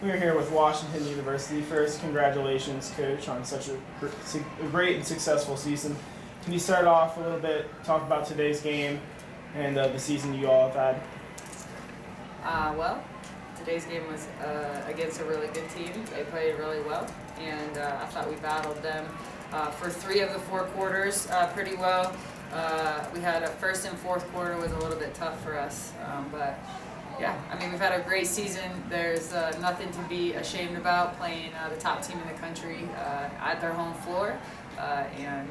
We're here with Washington University. First, congratulations, Coach, on such a great and successful season. Can you start off a little bit, talk about today's game and the season you all have had? Well, today's game was against a really good team. They played really well, and I thought we battled them for 3 of the 4 quarters pretty well. We had a first and fourth quarter was a little bit tough for us, but yeah, I mean, we've had a great season. There's nothing to be ashamed about playing the top team in the country at their home floor and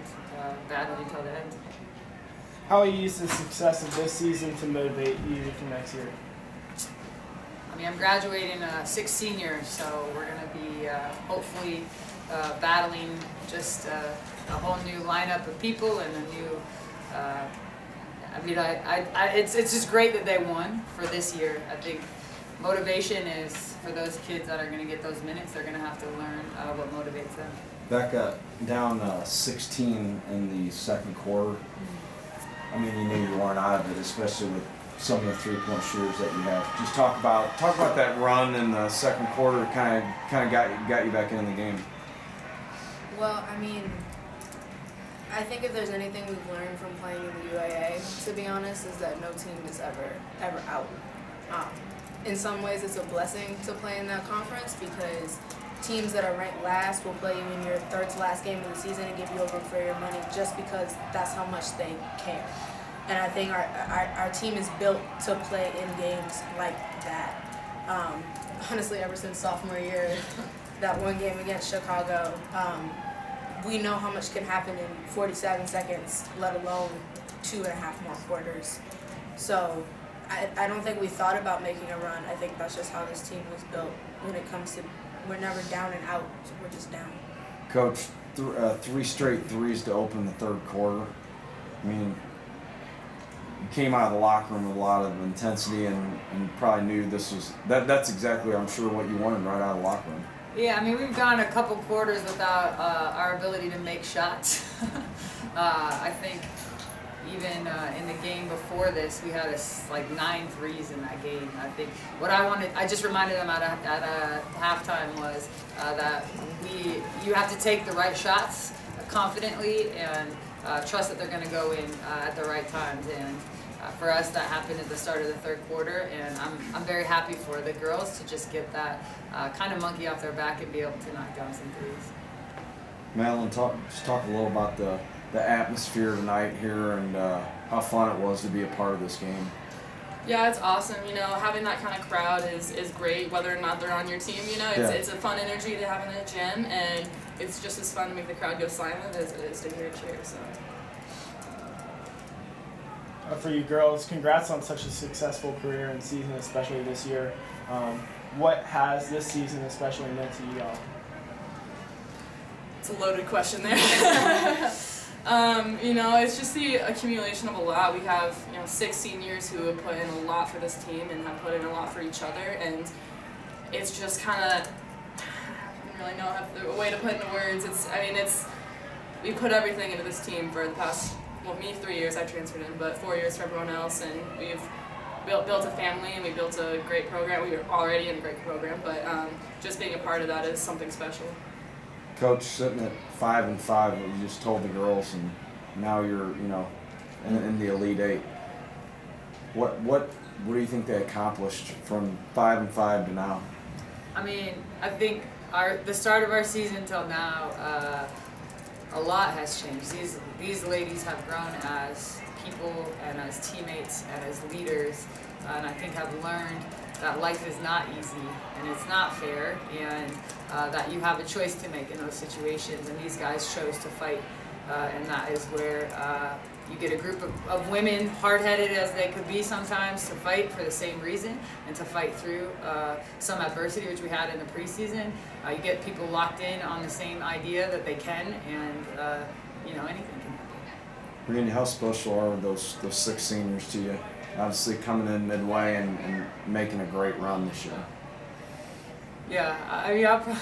battling until the end. How will you use the success of this season to motivate you for next year? I mean, I'm graduating 6th senior, so we're going to be hopefully battling just a whole new lineup of people and a new. I mean, it's just great that they won for this year. I think motivation is for those kids that are going to get those minutes. They're going to have to learn what motivates them. Becca, down 16 in the second quarter. I mean, you knew you weren't out of it, especially with some of the three-point shooters that you have. Just talk about that run in the second quarter. Kind of got you back into the game. Well, I mean, I think if there's anything we've learned from playing in the UAA, to be honest, is that no team is ever out. In some ways, it's a blessing to play in that conference because teams that are ranked last will play you in your third to last game of the season and give you a run for your money just because that's how much they care. And I think our team is built to play in games like that. Honestly, ever since sophomore year, that one game against Chicago, we know how much can happen in 47 seconds, let alone 2.5 more quarters. So I don't think we thought about making a run. I think that's just how this team was built when it comes to we're never down and out, so we're just down. Coach, 3 straight threes to open the third quarter. I mean, you came out of the locker room with a lot of intensity and probably knew this was that's exactly, I'm sure, what you wanted right out of the locker room. Yeah, I mean, we've gone a couple quarters without our ability to make shots. I think even in the game before this, we had like 9 threes in that game. I think what I just reminded them at halftime was that you have to take the right shots confidently and trust that they're going to go in at the right times. And for us, that happened at the start of the third quarter, and I'm very happy for the girls to just get that kind of monkey off their back and be able to knock down some threes. Madeline, talk a little about the atmosphere tonight here and how fun it was to be a part of this game. Yeah, it's awesome. You know, having that kind of crowd is great, whether or not they're on your team. You know, it's a fun energy to have in the gym, and it's just as fun to make the crowd go silent as it is to hear a cheer. So. For you girls, congrats on such a successful career and season, especially this year. What has this season especially meant to you all? It's a loaded question there. You know, it's just the accumulation of a lot. We have, 6 seniors who have put in a lot for this team and have put in a lot for each other, and it's just kind of, I don't really know a way to put it into words. We put everything into this team for the past, me 3 years I transferred in, but 4 years for everyone else, and we've built a family and we built a great program. We were already in a great program, but just being a part of that is something special. Coach, sitting at 5-5, you just told the girls, and now you're, in the Elite Eight. What do you think they accomplished from 5-5 to now? I mean, I think the start of our season till now, a lot has changed. These ladies have grown as people and as teammates and as leaders, and I think have learned that life is not easy and it's not fair, and that you have a choice to make in those situations, and these guys chose to fight, and that is where you get a group of women, hard-headed as they could be sometimes, to fight for the same reason and to fight through some adversity, which we had in the preseason. You get people locked in on the same idea that they can, and anything can happen. Randy, how special are those 6 seniors to you? Obviously coming in midway and making a great run this year. Yeah, I mean, I'll probably...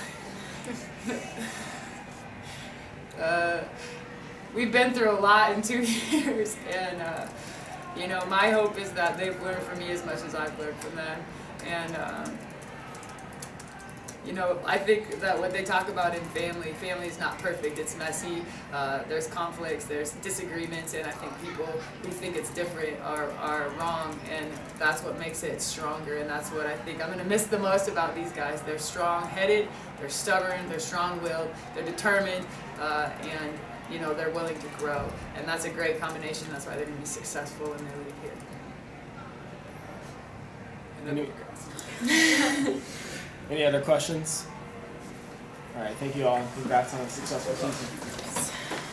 we've been through a lot in 2 years, and my hope is that they've learned from me as much as I've learned from them, and I think that what they talk about in family is not perfect. It's messy. There's conflicts, there's disagreements, and I think people who think it's different are wrong, and that's what makes it stronger, and that's what I think I'm going to miss the most about these guys. They're strong-headed, they're stubborn, they're strong-willed, they're determined, and they're willing to grow, and that's a great combination. That's why they're going to be successful in their league here. And then Any other questions? All right, thank you all. Congrats on a successful season.